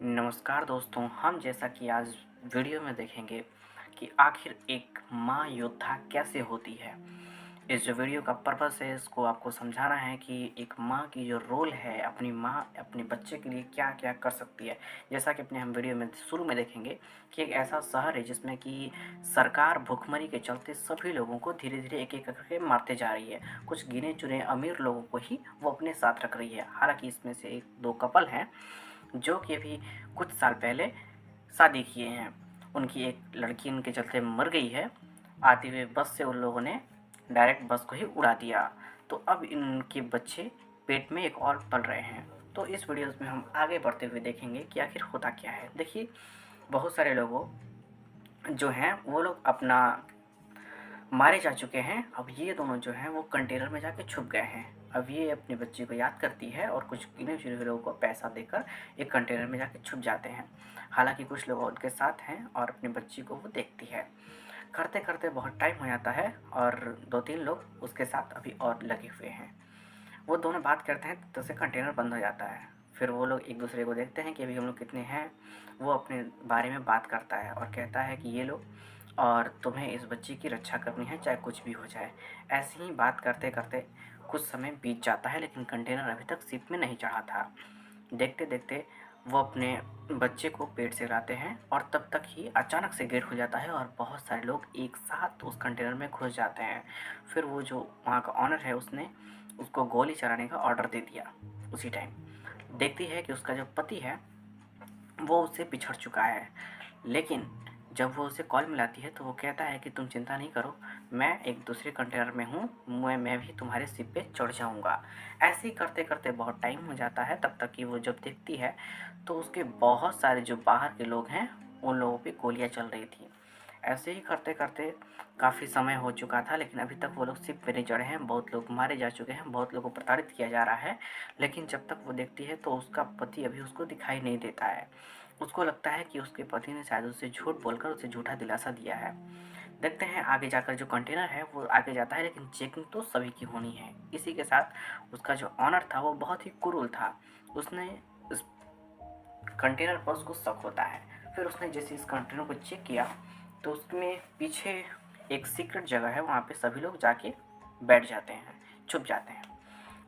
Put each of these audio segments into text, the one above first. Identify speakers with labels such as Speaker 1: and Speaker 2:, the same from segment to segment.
Speaker 1: नमस्कार दोस्तों, हम जैसा कि आज वीडियो में देखेंगे कि आखिर एक माँ योद्धा कैसे होती है। इस जो वीडियो का पर्पस है इसको आपको समझाना है कि एक माँ की जो रोल है, अपनी माँ अपने बच्चे के लिए क्या क्या कर सकती है। जैसा कि अपने हम वीडियो में शुरू में देखेंगे कि एक ऐसा शहर है जिसमें कि सरकार भुखमरी के चलते सभी लोगों को धीरे धीरे एक एक करके मारते जा रही है। कुछ गिने चुने अमीर लोगों को ही वो अपने साथ रख रही है। हालांकि इसमें से एक दो कपल हैं जो कि अभी कुछ साल पहले शादी किए हैं। उनकी एक लड़की उनके चलते मर गई है। आते हुए बस से उन लोगों ने डायरेक्ट बस को ही उड़ा दिया। तो अब इनके बच्चे पेट में एक और पल रहे हैं। तो इस वीडियोस में हम आगे बढ़ते हुए देखेंगे कि आखिर होता क्या है। देखिए, बहुत सारे लोगों जो हैं वो लोग अपना मारे जा चुके हैं। अब ये दोनों जो हैं वो कंटेनर में जाके छुप गए हैं। अब ये अपने बच्चे को याद करती है और कुछ गिने चुने लोगों को पैसा देकर एक कंटेनर में जाके छुप जाते हैं। हालांकि कुछ लोग उनके साथ हैं और अपने बच्ची को वो देखती है। करते करते बहुत टाइम हो जाता है और दो तीन लोग उसके साथ अभी और लगे हुए हैं। वो दोनों बात करते हैं तो से कंटेनर बंद हो जाता है। फिर वो लोग एक दूसरे को देखते हैं कि अभी हम लोग कितने हैं। वो अपने बारे में बात करता है और कहता है कि ये लो, और तुम्हें इस बच्ची की रक्षा करनी है चाहे कुछ भी हो जाए। ऐसे ही बात करते करते कुछ समय बीत जाता है, लेकिन कंटेनर अभी तक शिप में नहीं चढ़ा था। देखते देखते वो अपने बच्चे को पेट से लाते हैं और तब तक ही अचानक से गेट खुल जाता है और बहुत सारे लोग एक साथ उस कंटेनर में घुस जाते हैं। फिर वो जो वहाँ का ऑनर है उसने उसको गोली चलाने का ऑर्डर दे दिया। उसी टाइम देखती है कि उसका जो पति है वो उससे बिछड़ चुका है। लेकिन जब वो उसे कॉल मिलाती है तो वो कहता है कि तुम चिंता नहीं करो, मैं एक दूसरे कंटेनर में हूँ, मैं भी तुम्हारे शिप पे चढ़ जाऊँगा। ऐसे ही करते करते बहुत टाइम हो जाता है। तब तक कि वो जब देखती है तो उसके बहुत सारे जो बाहर के लोग हैं उन लोगों पे गोलियाँ चल रही थी। ऐसे ही करते करते काफ़ी समय हो चुका था, लेकिन अभी तक वो लोग शिप पे नहीं चढ़े हैं। बहुत लोग मारे जा चुके हैं, बहुत लोगों को प्रताड़ित किया जा रहा है। लेकिन जब तक वो देखती है तो उसका पति अभी उसको दिखाई नहीं देता है। उसको लगता है कि उसके पति ने शायद उसे झूठ बोलकर उसे झूठा दिलासा दिया है। देखते हैं आगे जाकर जो कंटेनर है वो आगे जाता है, लेकिन चेकिंग तो सभी की होनी है। इसी के साथ उसका जो ऑनर था वो बहुत ही क्रूर था। उसने इस कंटेनर पर उसको शक होता है। फिर उसने जैसे इस कंटेनर को चेक किया तो उसमें पीछे एक सीक्रेट जगह है, वहाँ पे सभी लोग जाके बैठ जाते हैं, छुप जाते हैं।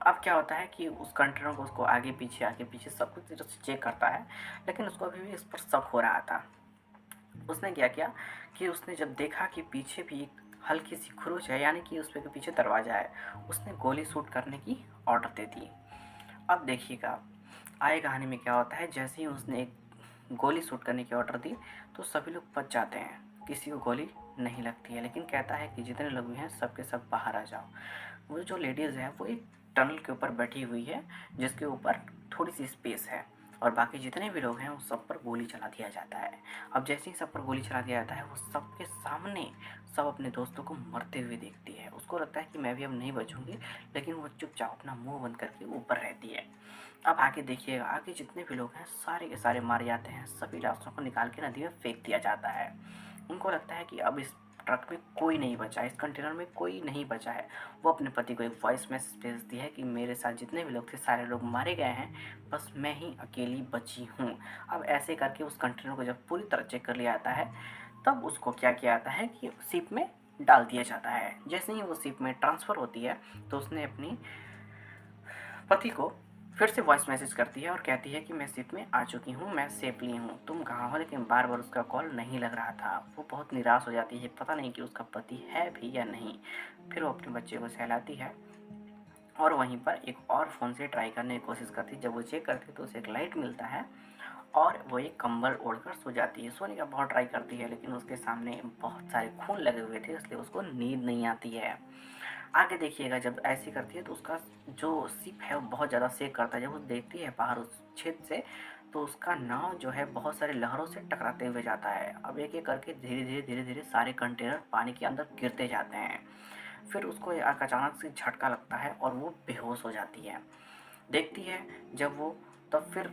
Speaker 1: अब क्या होता है कि उस कंटेनर को उसको आगे पीछे सब कुछ तरह से चेक करता है, लेकिन उसको अभी भी इस पर शक हो रहा था। उसने क्या किया कि उसने जब देखा कि पीछे भी एक हल्की सी खुरुच है, यानी कि उस पे के पीछे दरवाज़ा है, उसने गोली शूट करने की ऑर्डर दे दी। अब देखिएगा आगे कहानी में क्या होता है। जैसे ही उसने एक गोली शूट करने की ऑर्डर दी तो सभी लोग बच जाते हैं, किसी को गोली नहीं लगती है। लेकिन कहता है कि जितने लोग भी हैं सबके सब बाहर आ जाओ। वो जो लेडीज़ है वो एक टनल के ऊपर बैठी हुई है जिसके ऊपर थोड़ी सी स्पेस है, और बाकी जितने भी लोग हैं उन सब पर गोली चला दिया जाता है। अब जैसे ही सब पर गोली चला दिया जाता है वो सबके सामने सब अपने दोस्तों को मरते हुए देखती है। उसको लगता है कि मैं भी अब नहीं बचूंगी, लेकिन वो चुपचाप अपना मुंह बंद करके ऊपर रहती है। अब आगे देखिएगा, आगे जितने भी लोग हैं सारे के सारे मारे जाते हैं। सभी लाशों को निकाल के नदी में फेंक दिया जाता है। उनको लगता है कि अब इस ट्रक में कोई नहीं बचा है, इस कंटेनर में कोई नहीं बचा है। वो अपने पति को एक वॉइस मैसेज भेजती है कि मेरे साथ जितने भी लोग थे सारे लोग मारे गए हैं, बस मैं ही अकेली बची हूँ। अब ऐसे करके उस कंटेनर को जब पूरी तरह चेक कर लिया जाता है तब उसको क्या किया जाता है कि शिप में डाल दिया जाता है। जैसे ही वो शिप में ट्रांसफ़र होती है तो उसने अपनी पति को फिर से वॉइस मैसेज करती है और कहती है कि मैं शिप में आ चुकी हूँ, मैं सेफली हूँ, तुम कहाँ हो। लेकिन बार बार उसका कॉल नहीं लग रहा था। वो बहुत निराश हो जाती है, पता नहीं कि उसका पति है भी या नहीं। फिर वो अपने बच्चे को सहलाती है और वहीं पर एक और फ़ोन से ट्राई करने की कोशिश करती है। जब वो चेक करती है तो उसे एक लाइट मिलता है और वो एक कंबल ओढ़कर सो जाती है। सोने का बहुत ट्राई करती है, लेकिन उसके सामने बहुत सारे खून लगे हुए थे, इसलिए उसको नींद नहीं आती है। आगे देखिएगा जब ऐसी करती है तो उसका जो शिप है वो बहुत ज़्यादा शेक करता है। जब वो देखती है बाहर उस छेद से तो उसका नाव जो है बहुत सारी लहरों से टकराते हुए जाता है। अब एक एक करके धीरे धीरे सारे कंटेनर पानी के अंदर गिरते जाते हैं। फिर उसको एक अचानक से झटका लगता है और वो बेहोश हो जाती है। देखती है जब वो, तब फिर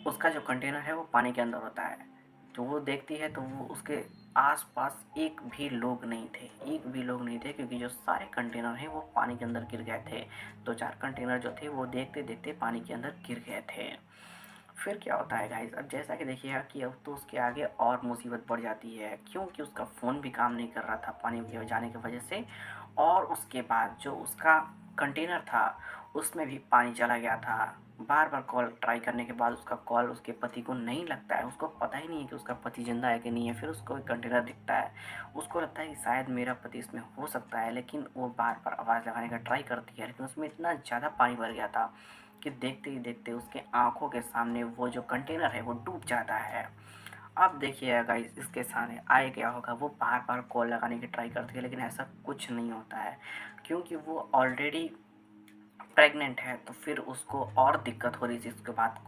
Speaker 1: उसका जो कंटेनर है वो पानी के अंदर होता है। तो वो देखती है तो वो उसके आस-पास एक भी लोग नहीं थे, एक भी लोग नहीं थे, क्योंकि जो सारे कंटेनर हैं वो पानी के अंदर गिर गए थे। 2-4 कंटेनर जो थे वो देखते-देखते पानी के अंदर गिर गए थे। फिर क्या होता है गाइस, अब जैसा कि देखिएगा कि अब तो उसके आगे और मुसीबत बढ़ जाती है, क्योंकि उसका फ़ोन भी काम नहीं कर रहा था पानी के जाने की वजह से। और उसके बाद जो उसका कंटेनर था उसमें भी पानी चला गया था। बार बार कॉल ट्राई करने के बाद उसका कॉल उसके पति को नहीं लगता है, उसको पता ही नहीं है कि उसका पति जिंदा है कि नहीं है। फिर उसको एक कंटेनर दिखता है, उसको लगता है कि शायद मेरा पति इसमें हो सकता है, लेकिन वो बार बार आवाज़ लगाने का ट्राई करती है, लेकिन उसमें इतना ज़्यादा पानी भर गया था कि देखते ही देखते उसके आंखों के सामने वो जो कंटेनर है वो डूब जाता है। अब देखिए गाइस, इसके सामने आए क्या होगा, वो बार बार कॉल लगाने की ट्राई करती है, लेकिन ऐसा कुछ नहीं होता है, क्योंकि वो ऑलरेडी प्रेग्नेंट है। तो फिर उसको और दिक्कत हो रही थी उसके बाद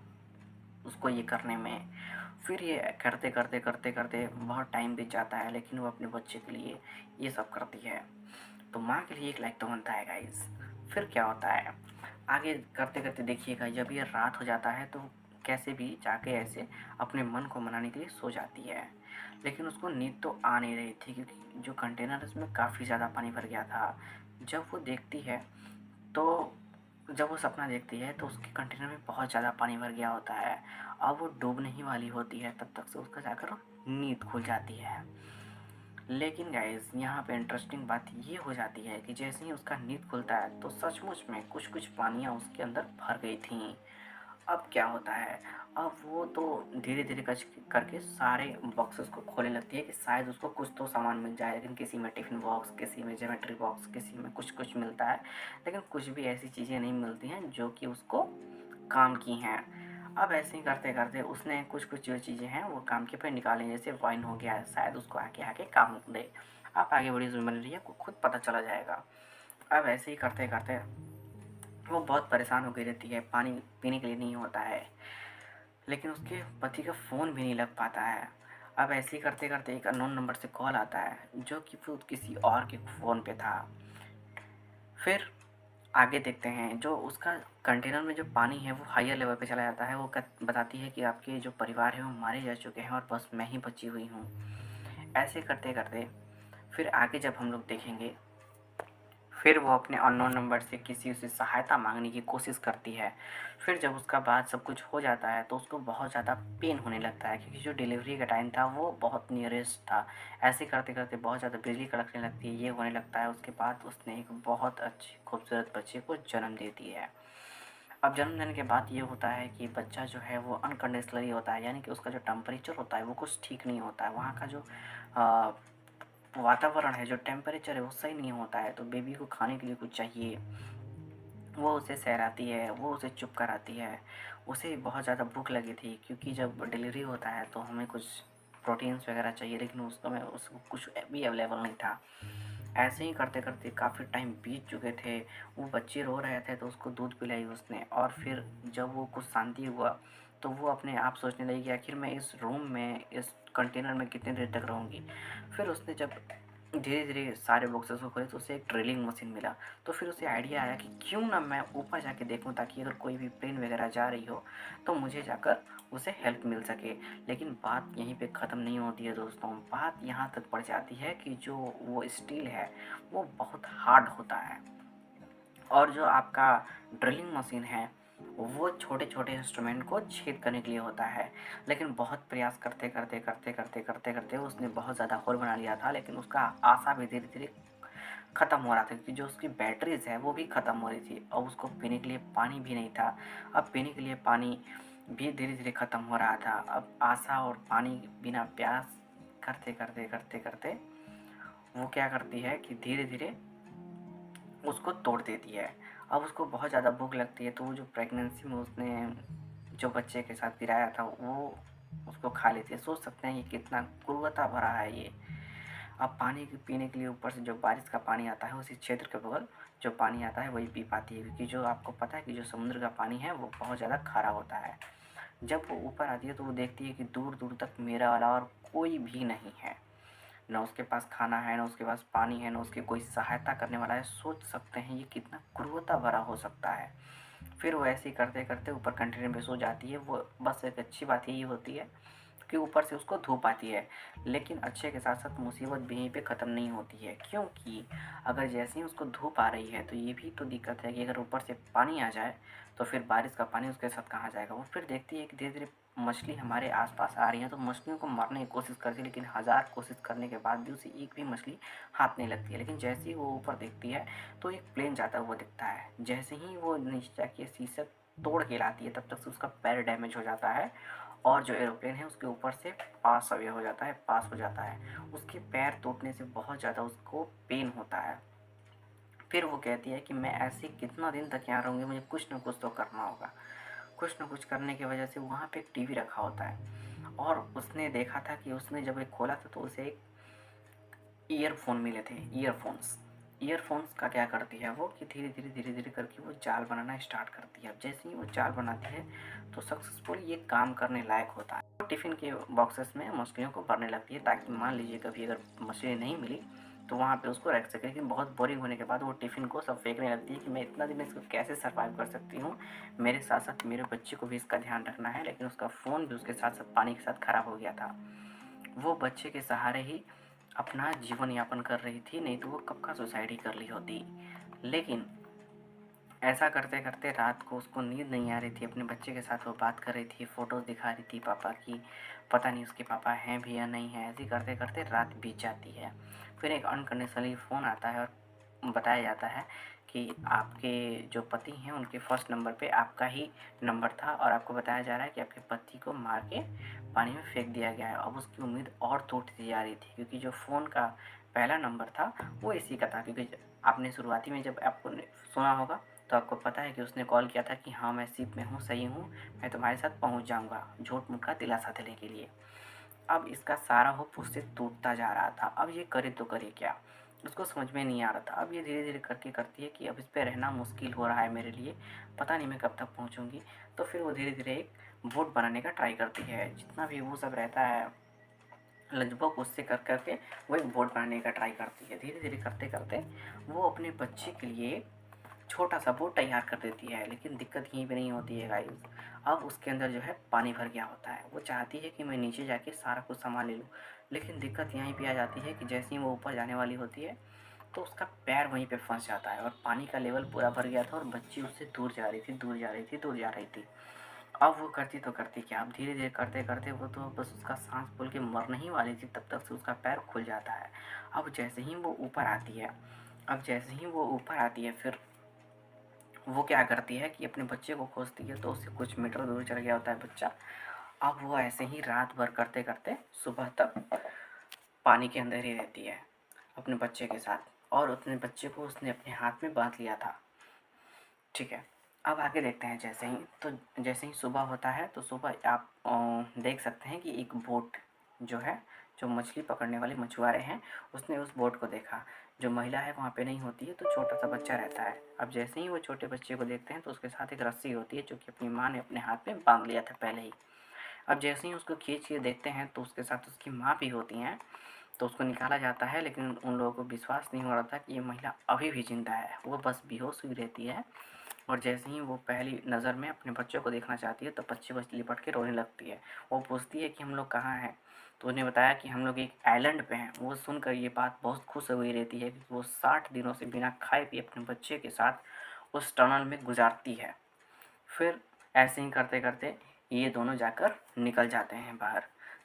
Speaker 1: उसको ये करने में। फिर ये करते करते करते करते बहुत टाइम बीत जाता है, लेकिन वो अपने बच्चे के लिए ये सब करती है। तो माँ के लिए एक लाइक तो बनता है गाइस। फिर क्या होता है, आगे करते करते देखिएगा, जब ये रात हो जाता है तो कैसे भी जाके ऐसे अपने मन को मनाने के लिए सो जाती है। लेकिन उसको नींद तो आ नहीं रही थी, क्योंकि जो कंटेनर उसमें काफ़ी ज़्यादा पानी भर गया था। जब वो देखती है तो जब वो सपना देखती है तो उसके कंटेनर में बहुत ज़्यादा पानी भर गया होता है। अब वो डूबने ही वाली होती है, तब तक से उसका जाकर नींद खुल जाती है। लेकिन गाइस, यहाँ पे इंटरेस्टिंग बात ये हो जाती है कि जैसे ही उसका नींद खुलता है तो सचमुच में कुछ कुछ पानियाँ उसके अंदर भर गई थीं। अब क्या होता है, अब वो तो धीरे धीरे कच करके सारे बॉक्सेस को खोलने लगती है कि शायद उसको कुछ तो सामान मिल जाए। लेकिन किसी में टिफ़िन बॉक्स, किसी में ज्योमेट्री बॉक्स, किसी में कुछ कुछ मिलता है, लेकिन कुछ भी ऐसी चीज़ें नहीं मिलती हैं जो कि उसको काम की हैं। अब ऐसे ही करते करते उसने कुछ कुछ जो चीज़ें हैं वो काम के पे निकाली, जैसे वाइन हो गया, शायद उसको आके आके काम दे। आप आगे वीडियोज़ में बने रहिए, आपको खुद पता चला जाएगा। अब ऐसे ही करते करते वो बहुत परेशान हो गई रहती है, पानी पीने के लिए नहीं होता है, लेकिन उसके पति का फ़ोन भी नहीं लग पाता है। अब ऐसे ही करते करते एक अननोन नंबर से कॉल आता है, जो कि फिर किसी और के फ़ोन पे था। फिर आगे देखते हैं, जो उसका कंटेनर में जो पानी है वो हायर लेवल पे चला जाता है। वो बताती है कि आपके जो परिवार है वो मारे जा चुके हैं और बस मैं ही बची हुई हूँ। ऐसे करते करते फिर आगे जब हम लोग देखेंगे, फिर वो अपने अननोन नंबर से किसी से सहायता मांगने की कोशिश करती है। फिर जब उसका बाद सब कुछ हो जाता है तो उसको बहुत ज़्यादा पेन होने लगता है, क्योंकि जो डिलीवरी का टाइम था वो बहुत नियरेस्ट था। ऐसे करते करते बहुत ज़्यादा बिजली कड़कने लगती है, ये होने लगता है। उसके बाद उसने एक बहुत अच्छी खूबसूरत बच्चे को जन्म दे दी है। अब जन्म देने के बाद ये होता है कि बच्चा जो है वो अनकंडीशनली होता है, यानी कि उसका जो टेम्परेचर होता है वो कुछ ठीक नहीं होता है। वहाँ का जो वातावरण है, जो टेम्परेचर है वो सही नहीं होता है। तो बेबी को खाने के लिए कुछ चाहिए, वो उसे सहलाती है, वो उसे चुप कराती है। उसे बहुत ज़्यादा भूख लगी थी, क्योंकि जब डिलीवरी होता है तो हमें कुछ प्रोटीन्स वगैरह चाहिए, लेकिन उस समय उसको कुछ भी अवेलेबल नहीं था। ऐसे ही करते करते काफ़ी टाइम बीत चुके थे। वो बच्चे रो रहे थे तो उसको दूध पिलाई उसने, और फिर जब वो कुछ शांति हुआ तो वो अपने आप सोचने लगी कि आखिर मैं इस रूम में, इस कंटेनर में कितनी देर तक रहूँगी। फिर उसने जब धीरे धीरे सारे बॉक्सेस को खोले तो उसे एक ड्रिलिंग मशीन मिला। तो फिर उसे आइडिया आया कि क्यों ना मैं ऊपर जाके देखूं, ताकि अगर कोई भी प्लेन वगैरह जा रही हो तो मुझे जाकर उसे हेल्प मिल सके। लेकिन बात यहीं पे ख़त्म नहीं होती है दोस्तों, बात यहाँ तक बढ़ जाती है कि जो वो स्टील है वो बहुत हार्ड होता है, और जो आपका ड्रिलिंग मशीन है वो छोटे छोटे इंस्ट्रूमेंट को छेद करने के लिए होता है। लेकिन बहुत प्रयास करते करते करते करते करते करते उसने बहुत ज़्यादा होल बना लिया था, लेकिन उसका आशा भी धीरे धीरे ख़त्म हो रहा था, क्योंकि जो उसकी बैटरीज है वो भी ख़त्म हो रही थी और उसको पीने के लिए पानी भी नहीं था। अब पीने के लिए पानी भी धीरे धीरे ख़त्म हो रहा था। अब आशा और पानी बिना प्यास करते करते करते करते वो क्या करती है कि धीरे धीरे उसको तोड़ देती है। अब उसको बहुत ज़्यादा भूख लगती है, तो वो जो प्रेगनेंसी में उसने जो बच्चे के साथ गिराया था वो उसको खा लेती है। सोच सकते हैं ये कितना क्रूरता भरा है ये। अब पानी पीने के लिए ऊपर से जो बारिश का पानी आता है, उसी क्षेत्र के बगल जो पानी आता है वही पी पाती है, क्योंकि जो आपको पता है कि जो समुद्र का पानी है वो बहुत ज़्यादा खारा होता है। जब वो ऊपर आती है तो वो देखती है कि दूर दूर तक मेरा वाला और कोई भी नहीं है, ना उसके पास खाना है, ना उसके पास पानी है, ना उसकी कोई सहायता करने वाला है। सोच सकते हैं ये कितना क्रूरता भरा हो सकता है। फिर वो ऐसे ही करते करते ऊपर कंटेनर में सो जाती है। वो बस एक अच्छी बात यही होती है कि ऊपर से उसको धूप आती है, लेकिन अच्छे के साथ साथ मुसीबत भी यहीं पे ख़त्म नहीं होती है, क्योंकि अगर जैसे ही उसको धूप आ रही है तो ये भी तो दिक्कत है कि अगर ऊपर से पानी आ जाए तो फिर बारिश का पानी उसके साथ कहाँ जाएगा। वो फिर देखती है कि धीरे-धीरे मछली हमारे आस-पास आ रही है, तो मछलियों को मारने की कोशिश करती है, लेकिन हज़ार कोशिश करने के बाद भी उसे एक भी मछली हाथ नहीं लगती है। लेकिन जैसे ही वो ऊपर देखती है तो एक प्लेन जाता हुआ दिखता है। जैसे ही वो नीचे जाके शीशा तोड़ के लाती है, तब तक से उसका पैर डैमेज हो जाता है और जो एरोप्लेन है उसके ऊपर से पास अवे हो जाता है, पास हो जाता है। उसके पैर टूटने से बहुत ज़्यादा उसको पेन होता है। फिर वो कहती है कि मैं ऐसे कितना दिन तक यहाँ रहूँगी, मुझे कुछ ना कुछ तो करना होगा। कुछ ना कुछ करने की वजह से वहाँ पे एक टीवी रखा होता है और उसने देखा था कि उसने जब एक खोला था तो उसे एक ईयरफोन मिले थे। ईयरफोन्स का क्या करती है वो कि धीरे धीरे धीरे धीरे करके वो जाल बनाना स्टार्ट करती है। अब जैसे ही वो जाल बनाती है तो सक्सेसफुल ये काम करने लायक होता है। वो टिफ़िन के बॉक्सेस में मछलियों को भरने लगती है, ताकि मान लीजिए कभी अगर मछली नहीं मिली तो वहाँ पे उसको रख सके। लेकिन बहुत बोरिंग होने के बाद वो टिफ़िन को सब फेंकने लगती है कि मैं इतना दिन इसको कैसे सर्वाइव कर सकती हूँ। मेरे साथ साथ मेरे बच्चे को भी इसका ध्यान रखना है। लेकिन उसका फ़ोन भी उसके साथ साथ पानी के साथ ख़राब हो गया था। वो बच्चे के सहारे ही अपना जीवन यापन कर रही थी, नहीं तो वो कब का सुसाइड ही कर ली होती। लेकिन ऐसा करते करते रात को उसको नींद नहीं आ रही थी। अपने बच्चे के साथ वो बात कर रही थी, फ़ोटोज़ दिखा रही थी पापा की, पता नहीं उसके पापा हैं भी या नहीं हैं। ऐसे ही करते करते रात बीत जाती है। फिर एक अनकंडीशनली फ़ोन आता है और बताया जाता है कि आपके जो पति हैं उनके फर्स्ट नंबर पे आपका ही नंबर था और आपको बताया जा रहा है कि आपके पति को मार के पानी में फेंक दिया गया है। अब उसकी उम्मीद और टूटती जा रही थी, क्योंकि जो फ़ोन का पहला नंबर था वो इसी का था। क्योंकि आपने शुरुआती में जब आपको सुना होगा तो आपको पता है कि उसने कॉल किया था कि हाँ मैं शिप में हूँ, सही हूँ, मैं तुम्हारे साथ पहुँच जाऊँगा, झूठ मूठ का दिलासा देने के लिए। अब इसका सारा होप उससे टूटता जा रहा था। अब ये करे तो करे क्या, उसको समझ में नहीं आ रहा था। अब ये धीरे धीरे करके करती है कि अब इस पे रहना मुश्किल हो रहा है मेरे लिए, पता नहीं मैं कब तक पहुँचूँगी। तो फिर वो धीरे धीरे एक बोट बनाने का ट्राई करती है। जितना भी वो सब रहता है लंच उससे कर करके वो एक बोट बनाने का ट्राई करती है। धीरे धीरे करते करते वो अपने बच्चे के लिए छोटा सा बोट तैयार कर देती है। लेकिन दिक्कत यहीं पे नहीं होती है गाइस। अब उसके अंदर जो है पानी भर गया होता है। वो चाहती है कि मैं नीचे जाके सारा कुछ सामान ले लूँ, लेकिन दिक्कत यहीं पे आ जाती है कि जैसे ही वो ऊपर जाने वाली होती है तो उसका पैर वहीं पे फंस जाता है और पानी का लेवल पूरा भर गया था और बच्ची उससे दूर जा रही थी, दूर जा रही थी, दूर जा रही थी। अब वो करती तो करती क्या, अब धीरे धीरे करते करते वो तो बस उसका सांस फूल के मरने ही वाली थी, तब तक से उसका पैर खुल जाता है। अब जैसे ही वो ऊपर आती है अब जैसे ही वो ऊपर आती है फिर वो क्या करती है कि अपने बच्चे को खोजती है। तो उससे कुछ मीटर दूर चल गया होता है बच्चा। अब वो ऐसे ही रात भर करते करते सुबह तक पानी के अंदर ही रहती है अपने बच्चे के साथ, और अपने बच्चे को उसने अपने हाथ में बांध लिया था। ठीक है, अब आगे देखते हैं। जैसे ही सुबह होता है तो सुबह आप देख सकते हैं कि एक बोट जो है, जो मछली पकड़ने वाले मछुआरे हैं, उसने उस बोट को देखा। जो महिला है वहाँ पे नहीं होती है, तो छोटा सा बच्चा रहता है। अब जैसे ही वो छोटे बच्चे को देखते हैं तो उसके साथ एक रस्सी होती है, जो कि अपनी माँ ने अपने हाथ में बांध लिया था पहले ही। अब जैसे ही उसको खींच के देखते हैं तो उसके साथ उसकी माँ भी होती हैं। तो उसको निकाला जाता है, लेकिन उन लोगों को विश्वास नहीं हो रहा था कि ये महिला अभी भी जिंदा है। वो बस बेहोश हुई रहती है और जैसे ही वो पहली नज़र में अपने बच्चों को देखना चाहती है तो बच्चे बस लिपट के रोने लगती है। वो पूछती है कि हम लोग कहाँ हैं, तो उन्हें बताया कि हम लोग एक आइलैंड पे हैं। वो सुनकर ये बात बहुत खुश हुई रहती है कि वो 60 दिनों से बिना खाए पिए अपने बच्चे के साथ उस टनल में गुजारती है। फिर ऐसे ही करते करते ये दोनों जाकर निकल जाते हैं बाहर।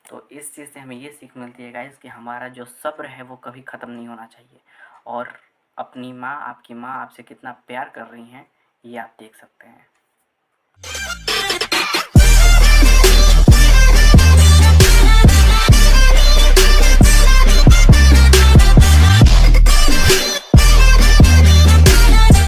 Speaker 1: तो इस चीज़ से हमें ये सीख मिलती है गाइस कि हमारा जो सब्र है वो कभी ख़त्म नहीं होना चाहिए। और अपनी माँ, आपकी माँ आपसे कितना प्यार कर रही हैं ये आप देख सकते हैं।